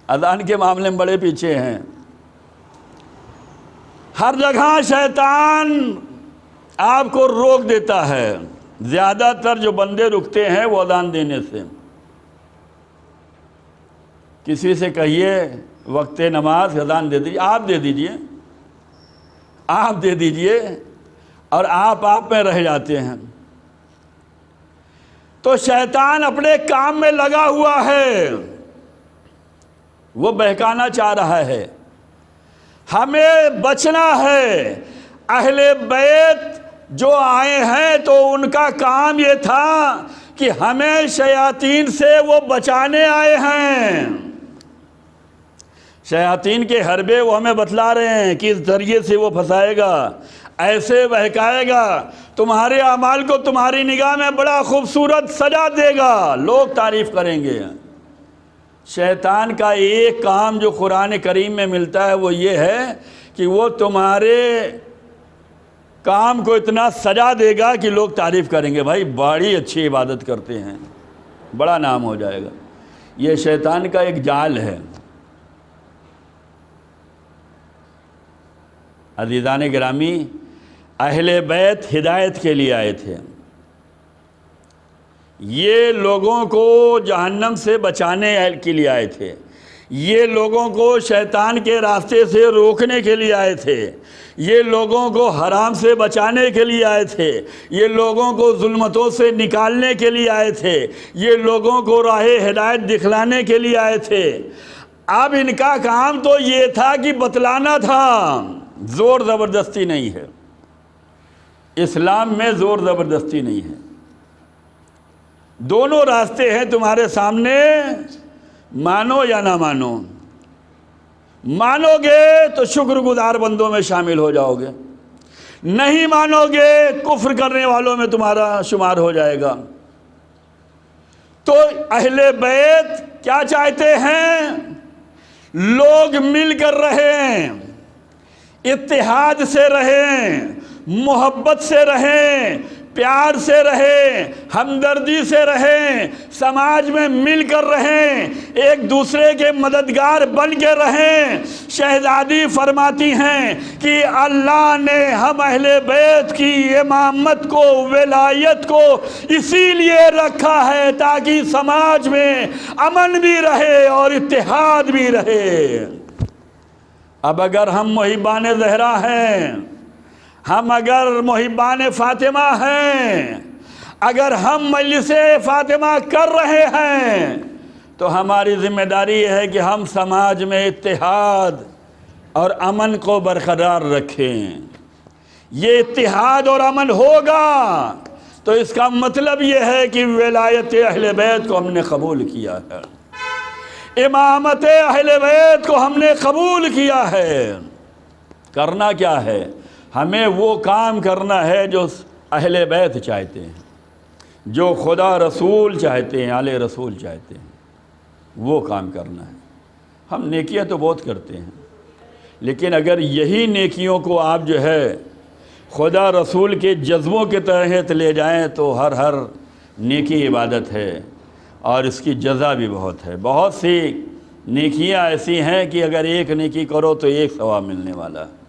اذان کے معاملے میں بڑے پیچھے ہیں۔ ہر جگہ شیطان آپ کو روک دیتا ہے۔ زیادہ تر جو بندے رکتے ہیں وہ اذان دینے سے۔ کسی سے کہیے وقت نماز اذان دے دیجیے، آپ دے دیجئے، آپ دے دیجئے، اور آپ میں رہ جاتے ہیں۔ تو شیطان اپنے کام میں لگا ہوا ہے، وہ بہکانا چاہ رہا ہے۔ ہمیں بچنا ہے۔ اہل بیت جو آئے ہیں تو ان کا کام یہ تھا کہ ہمیں شیاطین سے وہ بچانے آئے ہیں۔ شیاطین کے حربے وہ ہمیں بتلا رہے ہیں کہ اس ذریعے سے وہ پھنسائے گا، ایسے بہکائے گا، تمہارے اعمال کو تمہاری نگاہ میں بڑا خوبصورت سجا دے گا، لوگ تعریف کریں گے۔ شیطان کا ایک کام جو قرآن کریم میں ملتا ہے وہ یہ ہے کہ وہ تمہارے کام کو اتنا سجا دے گا کہ لوگ تعریف کریں گے، بھائی بڑی اچھی عبادت کرتے ہیں، بڑا نام ہو جائے گا۔ یہ شیطان کا ایک جال ہے۔ عزیزان گرامی، اہل بیت ہدایت کے لیے آئے تھے، یہ لوگوں کو جہنم سے بچانے کے لیے آئے تھے، یہ لوگوں کو شیطان کے راستے سے روکنے کے لیے آئے تھے، یہ لوگوں کو حرام سے بچانے کے لیے آئے تھے، یہ لوگوں کو ظلمتوں سے نکالنے کے لیے آئے تھے، یہ لوگوں کو راہ ہدایت دکھلانے کے لیے آئے تھے۔ اب ان کا کام تو یہ تھا کہ بتلانا تھا، زور زبردستی نہیں ہے، اسلام میں زور زبردستی نہیں ہے، دونوں راستے ہیں تمہارے سامنے، مانو یا نہ مانو۔ مانو گے تو شکر گزار بندوں میں شامل ہو جاؤ گے، نہیں مانو گے کفر کرنے والوں میں تمہارا شمار ہو جائے گا۔ تو اہل بیت کیا چاہتے ہیں؟ لوگ مل کر رہیں، اتحاد سے رہیں، محبت سے رہیں، پیار سے رہیں، ہمدردی سے رہیں، سماج میں مل کر رہیں، ایک دوسرے کے مددگار بن کے رہیں۔ شہزادی فرماتی ہیں کہ اللہ نے ہم اہل بیت کی امامت کو، ولایت کو اسی لیے رکھا ہے تاکہ سماج میں امن بھی رہے اور اتحاد بھی رہے۔ اب اگر ہم محبان زہرا ہیں، ہم اگر محبان فاطمہ ہیں، اگر ہم مجلس فاطمہ کر رہے ہیں تو ہماری ذمہ داری یہ ہے کہ ہم سماج میں اتحاد اور امن کو برقرار رکھیں۔ یہ اتحاد اور امن ہوگا تو اس کا مطلب یہ ہے کہ ولایت اہل بیت کو ہم نے قبول کیا ہے، امامت اہل بیت کو ہم نے قبول کیا ہے۔ کرنا کیا ہے؟ ہمیں وہ کام کرنا ہے جو اہل بیت چاہتے ہیں، جو خدا رسول چاہتے ہیں، آل رسول چاہتے ہیں، وہ کام کرنا ہے۔ ہم نیکیاں تو بہت کرتے ہیں، لیکن اگر یہی نیکیوں کو آپ جو ہے خدا رسول کے جذبوں کے تحت لے جائیں تو ہر نیکی عبادت ہے اور اس کی جزا بھی بہت ہے۔ بہت سی نیکیاں ایسی ہیں کہ اگر ایک نیکی کرو تو 1 ثواب ملنے والا ہے،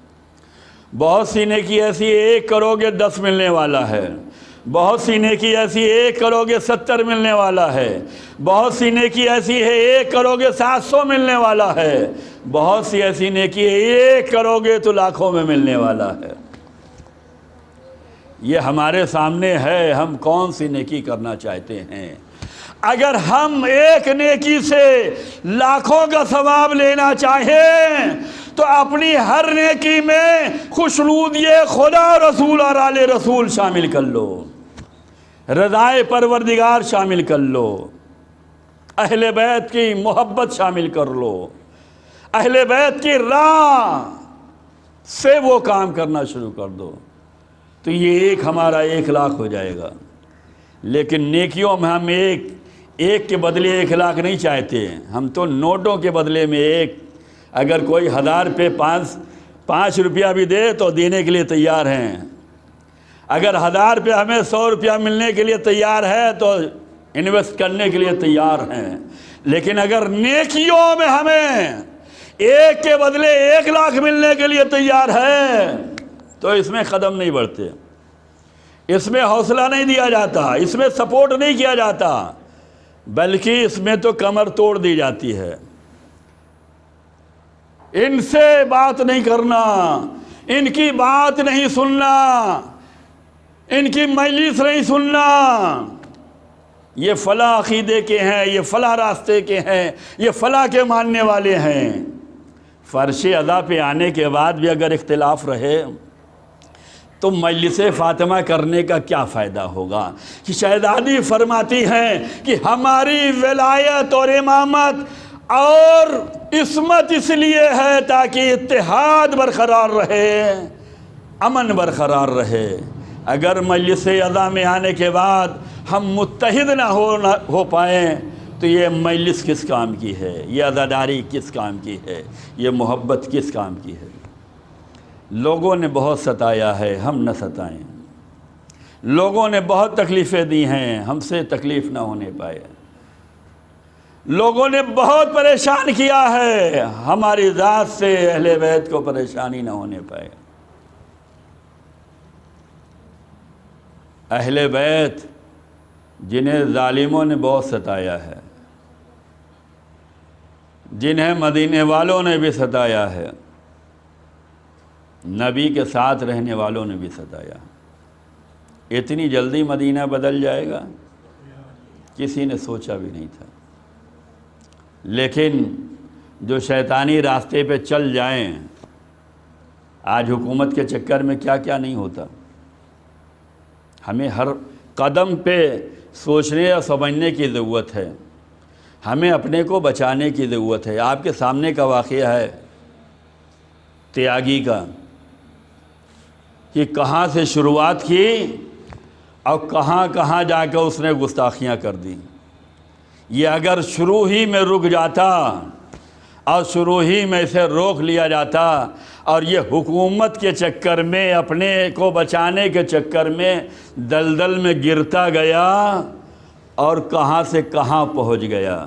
بہت سی نیکی ایسی 1 کرو گے 10 ملنے والا ہے، بہت سی نیکی ایسی 1 کرو گے 70 ملنے والا ہے، بہت سی نیکی ایسی ہے 1 کرو گے 700 ملنے والا ہے، بہت سی ایسی نیکی 1 کرو گے تو لاکھوں میں ملنے والا ہے۔ یہ ہمارے سامنے ہے، ہم کون سی نیکی کرنا چاہتے ہیں۔ اگر ہم ایک نیکی سے لاکھوں کا ثواب لینا چاہیں تو اپنی ہر نیکی میں خوشنودی خدا رسول اور آل رسول شامل کر لو، رضائے پروردگار شامل کر لو، اہل بیت کی محبت شامل کر لو، اہل بیت کی راہ سے وہ کام کرنا شروع کر دو، تو یہ ہمارا 1 لاکھ ہو جائے گا۔ لیکن نیکیوں میں ہم ایک کے بدلے 1 لاکھ نہیں چاہتے، ہم تو نوٹوں کے بدلے میں اگر کوئی 1000 پہ 5 روپیہ بھی دے تو دینے کے لیے تیار ہیں، اگر 1000 پہ ہمیں 100 روپیہ ملنے کے لیے تیار ہے تو انویسٹ کرنے کے لیے تیار ہیں۔ لیکن اگر نیکیوں میں ہمیں 1 کے بدلے 1 لاکھ ملنے کے لیے تیار ہے تو اس میں قدم نہیں بڑھتے، اس میں حوصلہ نہیں دیا جاتا، اس میں سپورٹ نہیں کیا جاتا، بلکہ اس میں تو کمر توڑ دی جاتی ہے۔ ان سے بات نہیں کرنا، ان کی بات نہیں سننا، ان کی مجلس نہیں سننا، یہ فلاں عقیدے کے ہیں، یہ فلاں راستے کے ہیں، یہ فلاں کے ماننے والے ہیں۔ فرش ادا پہ آنے کے بعد بھی اگر اختلاف رہے تو مجلس فاطمہ کرنے کا کیا فائدہ ہوگا؟ کہ شہزادی فرماتی ہیں کہ ہماری ولایت اور امامت اور عصمت اس لیے ہے تاکہ اتحاد برقرار رہے، امن برقرار رہے۔ اگر مجلس عزا میں آنے کے بعد ہم متحد نہ ہو پائیں تو یہ مجلس کس کام کی ہے، یہ عزاداری کس کام کی ہے، یہ محبت کس کام کی ہے؟ لوگوں نے بہت ستایا ہے، ہم نہ ستائیں۔ لوگوں نے بہت تکلیفیں دی ہیں، ہم سے تکلیف نہ ہونے پائے۔ لوگوں نے بہت پریشان کیا ہے، ہماری ذات سے اہل بیت کو پریشانی نہ ہونے پائے۔ اہل بیت جنہیں ظالموں نے بہت ستایا ہے، جنہیں مدینے والوں نے بھی ستایا ہے، نبی کے ساتھ رہنے والوں نے بھی ستایا۔ اتنی جلدی مدینہ بدل جائے گا کسی نے سوچا بھی نہیں تھا۔ لیکن جو شیطانی راستے پہ چل جائیں، آج حکومت کے چکر میں کیا کیا نہیں ہوتا۔ ہمیں ہر قدم پہ سوچنے اور سمجھنے کی ضرورت ہے، ہمیں اپنے کو بچانے کی ضرورت ہے۔ آپ کے سامنے کا واقعہ ہے تیاگی کا، کہ کہاں سے شروعات کی اور کہاں کہاں جا کر اس نے گستاخیاں کر دی۔ یہ اگر شروع ہی میں رک جاتا اور شروع ہی میں اسے روک لیا جاتا اور یہ حکومت کے چکر میں، اپنے کو بچانے کے چکر میں دلدل میں گرتا گیا اور کہاں سے کہاں پہنچ گیا۔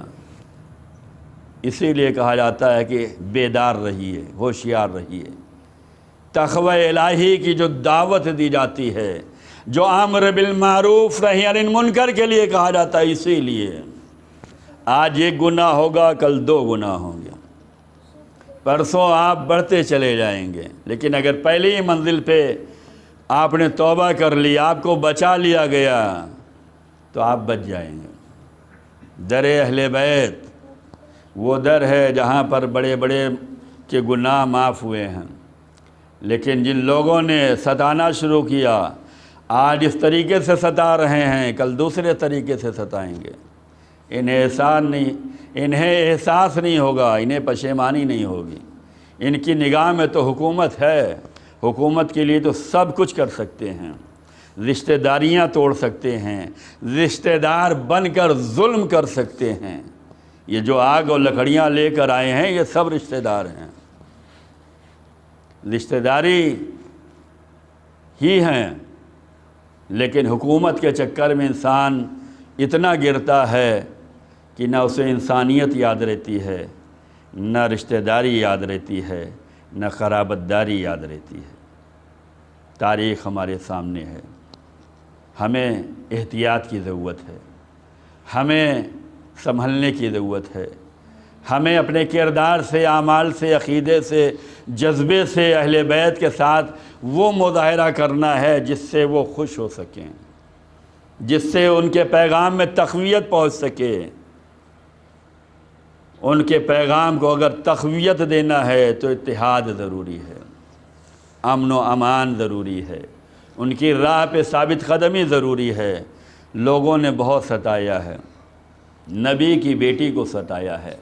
اسی لیے کہا جاتا ہے کہ بیدار رہیے، ہوشیار رہیے۔ تقوی الہی کی جو دعوت دی جاتی ہے، جو امر بالمعروف نہی عن المنکر کے لیے کہا جاتا ہے، اسی لیے آج ایک گناہ ہوگا، کل دو گناہ ہوں گے، پرسوں آپ بڑھتے چلے جائیں گے۔ لیکن اگر پہلی ہی منزل پہ آپ نے توبہ کر لی، آپ کو بچا لیا گیا، تو آپ بچ جائیں گے۔ در اہل بیت وہ در ہے جہاں پر بڑے بڑے کے گناہ معاف ہوئے ہیں، لیکن جن لوگوں نے ستانا شروع کیا، آج اس طریقے سے ستا رہے ہیں، کل دوسرے طریقے سے ستائیں گے۔ انہیں احساس نہیں ہوگا، انہیں پشیمانی نہیں ہوگی۔ ان کی نگاہ میں تو حکومت ہے، حکومت کے لیے تو سب کچھ کر سکتے ہیں، رشتہ داریاں توڑ سکتے ہیں، رشتہ دار بن کر ظلم کر سکتے ہیں۔ یہ جو آگ اور لکڑیاں لے کر آئے ہیں، یہ سب رشتہ دار ہیں، رشتہ داری ہی ہیں۔ لیکن حکومت کے چکر میں انسان اتنا گرتا ہے کہ نہ اسے انسانیت یاد رہتی ہے، نہ رشتہ داری یاد رہتی ہے، نہ قرابت داری یاد رہتی ہے۔ تاریخ ہمارے سامنے ہے، ہمیں احتیاط کی ضرورت ہے، ہمیں سنبھلنے کی ضرورت ہے، ہمیں اپنے کردار سے، اعمال سے، عقیدے سے، جذبے سے اہل بیت کے ساتھ وہ مظاہرہ کرنا ہے جس سے وہ خوش ہو سکیں، جس سے ان کے پیغام میں تقویت پہنچ سکے۔ ان کے پیغام کو اگر تقویت دینا ہے تو اتحاد ضروری ہے، امن و امان ضروری ہے، ان کی راہ پہ ثابت قدمی ضروری ہے۔ لوگوں نے بہت ستایا ہے، نبی کی بیٹی کو ستایا ہے،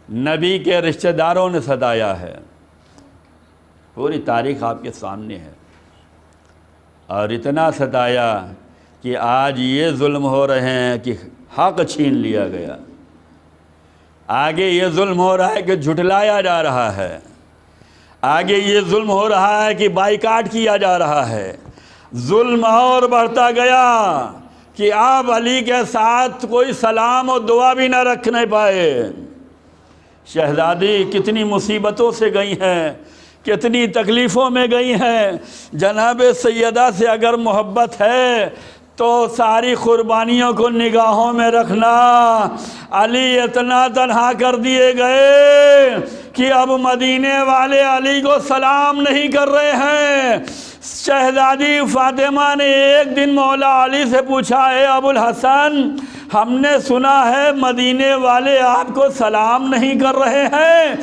نبی کے رشتہ داروں نے ستایا ہے، پوری تاریخ آپ کے سامنے ہے۔ اور اتنا ستایا کہ آج یہ ظلم ہو رہے ہیں کہ حق چھین لیا گیا، آگے یہ ظلم ہو رہا ہے کہ جھٹلایا جا رہا ہے، آگے یہ ظلم ہو رہا ہے کہ بائیکاٹ کیا جا رہا ہے۔ ظلم اور بڑھتا گیا کہ آپ علی کے ساتھ کوئی سلام و دعا بھی نہ رکھنے پائے۔ شہزادی کتنی مصیبتوں سے گئی ہیں، کتنی تکلیفوں میں گئی ہیں۔ جناب سیدہ سے اگر محبت ہے تو ساری قربانیوں کو نگاہوں میں رکھنا۔ علی اتنا تنہا کر دیے گئے کہ اب مدینے والے علی کو سلام نہیں کر رہے ہیں۔ شہزادی فاطمہ نے ایک دن مولا علی سے پوچھا، اے ابو الحسن، ہم نے سنا ہے مدینے والے آپ کو سلام نہیں کر رہے ہیں۔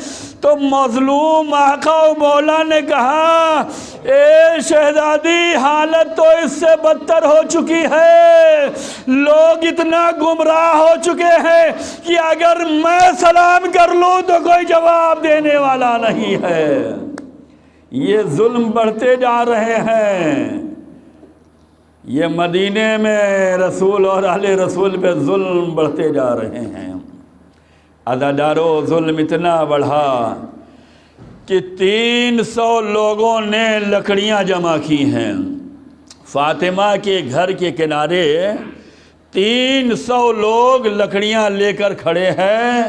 تو مظلوم آقا و مولا نے کہا اے شہزادی حالت تو اس سے بدتر ہو چکی ہے، لوگ اتنا گمراہ ہو چکے ہیں کہ اگر میں سلام کر لوں تو کوئی جواب دینے والا نہیں ہے۔ یہ ظلم بڑھتے جا رہے ہیں، یہ مدینے میں رسول اور اہل رسول پہ ظلم بڑھتے جا رہے ہیں۔ عزادارو ظلم اتنا بڑھا کہ 300 لوگوں نے لکڑیاں جمع کی ہیں۔ فاطمہ کے گھر کے کنارے 300 لوگ لکڑیاں لے کر کھڑے ہیں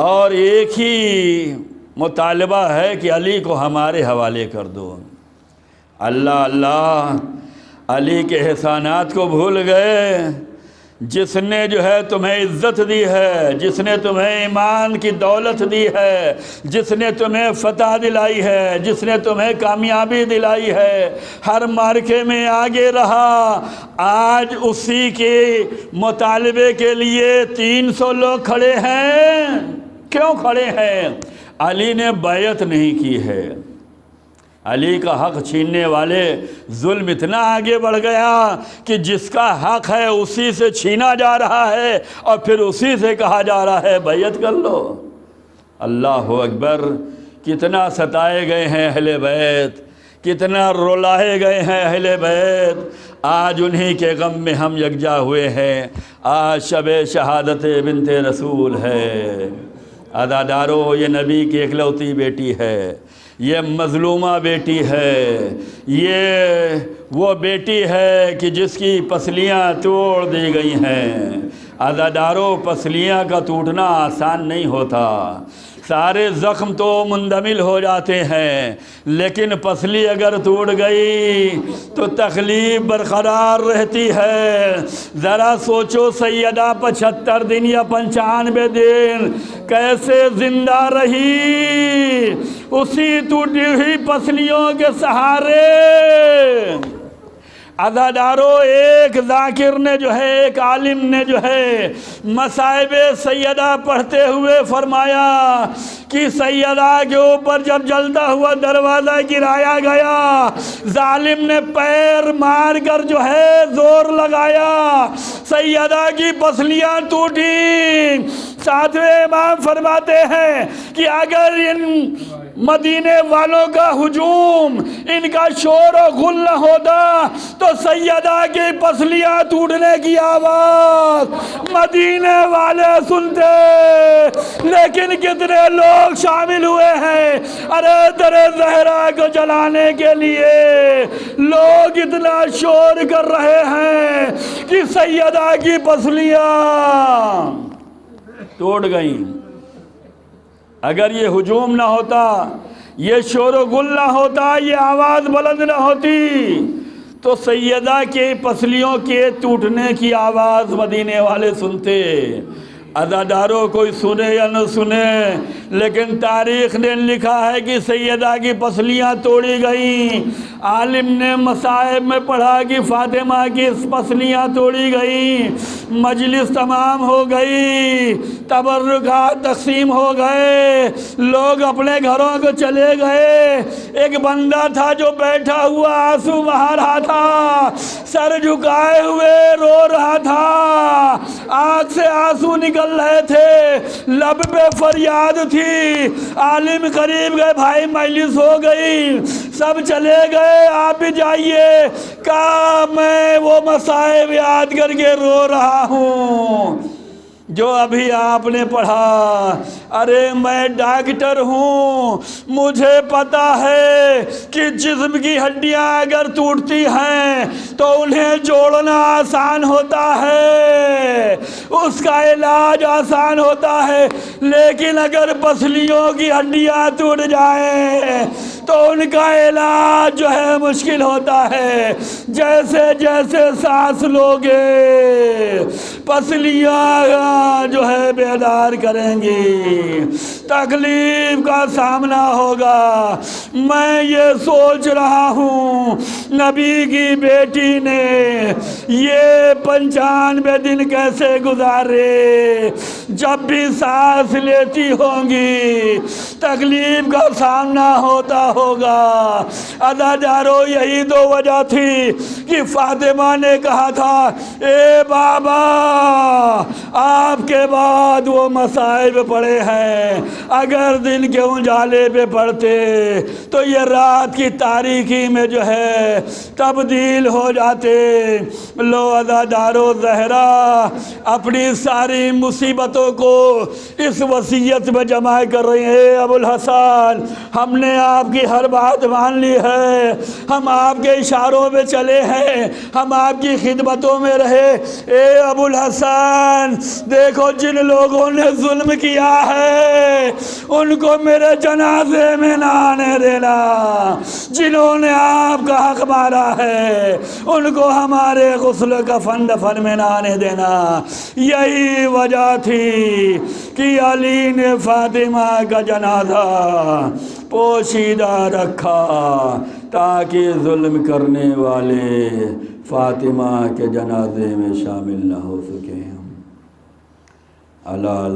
اور ایک ہی مطالبہ ہے کہ علی کو ہمارے حوالے کر دو۔ اللہ اللہ، علی کے احسانات کو بھول گئے؟ جس نے جو ہے تمہیں عزت دی ہے، جس نے تمہیں ایمان کی دولت دی ہے، جس نے تمہیں فتح دلائی ہے، جس نے تمہیں کامیابی دلائی ہے، ہر مارکے میں آگے رہا، آج اسی کے مطالبے کے لیے 300 لوگ کھڑے ہیں۔ کیوں کھڑے ہیں؟ علی نے بیعت نہیں کی ہے۔ علی کا حق چھیننے والے ظلم اتنا آگے بڑھ گیا کہ جس کا حق ہے اسی سے چھینا جا رہا ہے اور پھر اسی سے کہا جا رہا ہے بیعت کر لو۔ اللہ اکبر! کتنا ستائے گئے ہیں اہل بیت، کتنا رلائے گئے ہیں اہل بیت، آج انہی کے غم میں ہم یکجا ہوئے ہیں۔ آج شب شہادت بنت رسول ہے۔ عزادارو، یہ نبی کی اکلوتی بیٹی ہے، یہ مظلومہ بیٹی ہے، یہ وہ بیٹی ہے کہ جس کی پسلیاں توڑ دی گئی ہیں۔ عزادارو، پسلیاں کا ٹوٹنا آسان نہیں ہوتا، سارے زخم تو مندمل ہو جاتے ہیں، لیکن پسلی اگر ٹوٹ گئی تو تکلیف برقرار رہتی ہے۔ ذرا سوچو، سیدہ 75 دن یا 95 دن کیسے زندہ رہی اسی ٹوٹی ہوئی پسلیوں کے سہارے۔ عزادارو، ایک ذاکر نے جو ہے، ایک عالم نے جو ہے مصائب سیدہ پڑھتے ہوئے فرمایا کہ سیدہ کے اوپر جب جلتا ہوا دروازہ گرایا گیا، ظالم نے پیر مار کر جو ہے زور لگایا، سیدہ کی پسلیاں ٹوٹی۔ ساتویں امام فرماتے ہیں کہ اگر ان مدینے والوں کا ہجوم، ان کا شور و غل نہ ہوتا تو سیدہ کی پسلیاں ٹوٹنے کی آواز مدینے والے سنتے، لیکن کتنے لوگ شامل ہوئے ہیں ارے در زہرا کو جلانے کے لیے۔ لوگ اتنا شور کر رہے ہیں کہ سیدہ کی پسلیاں ٹوٹ گئیں۔ اگر یہ ہجوم نہ ہوتا، یہ شور و غل نہ ہوتا، یہ آواز بلند نہ ہوتی تو سیدہ کے پسلیوں کے ٹوٹنے کی آواز مدینے والے سنتے۔ عزادارو، کوئی سنے یا نہ سنے، لیکن تاریخ نے لکھا ہے کہ سیدہ کی پسلیاں توڑی گئیں۔ عالم نے مصائب میں پڑھا کہ فاطمہ کی پسلیاں توڑی گئیں۔ مجلس تمام ہو گئی، تبرکات تقسیم ہو گئے، لوگ اپنے گھروں کو چلے گئے۔ ایک بندہ تھا جو بیٹھا ہوا آنسو بہا رہا تھا، سر جھکائے ہوئے رو رہا تھا، آنکھ سے آنسو نکل رہے تھے، لب پہ فریاد تھی۔ عالم قریب گئے، بھائی مجلس ہو گئی، سب چلے گئے، آپ بھی جائیے۔ کہا میں وہ مصائب یاد کر کے رو رہا ہوں جو ابھی آپ نے پڑھا۔ ارے میں ڈاکٹر ہوں، مجھے پتا ہے کہ جسم کی ہڈیاں اگر ٹوٹتی ہیں تو انہیں جوڑنا آسان ہوتا ہے، اس کا علاج آسان ہوتا ہے، لیکن اگر پسلیوں کی ہڈیاں ٹوٹ جائیں تو ان کا علاج جو ہے مشکل ہوتا ہے۔ جیسے جیسے سانس لوگے پسلیاں جو ہے بیدار کریں گی، تکلیف کا سامنا ہوگا۔ میں یہ سوچ رہا ہوں نبی کی بیٹی نے یہ 95 دن کیسے گزارے۔ جب بھی سانس لیتی ہوں گی تکلیف کا سامنا ہوتا ہوگا۔ عزادارو یہی تو وجہ تھی کہ فاطمہ نے کہا تھا اے بابا آپ کے بعد وہ مصائب پڑے ہیں، اگر دن کے اجالے پہ پڑتے تو یہ رات کی تاریکی میں جو ہے تبدیل ہو جاتے۔ لو عزادارو زہرا اپنی ساری مصیبتوں کو اس وصیت میں جمع کر رہی ہیں۔ ابو الحسن ہم نے آپ کی ہر بات مان لی ہے، ہم آپ کے اشاروں میں چلے ہیں، ہم آپ کی خدمتوں میں رہے۔ اے ابو الحسن دیکھو جن لوگوں نے ظلم کیا ہے ان کو میرے جنازے میں نہ آنے دینا، جنہوں نے آپ کا حق مارا ہے ان کو ہمارے غسل کفن دفن میں نہ آنے دینا۔ یہی وجہ تھی کہ علی نے فاطمہ کا جنازہ پوشیدہ رکھا تاکہ ظلم کرنے والے فاطمہ کے جنازے میں شامل نہ ہو سکیں۔ اللہ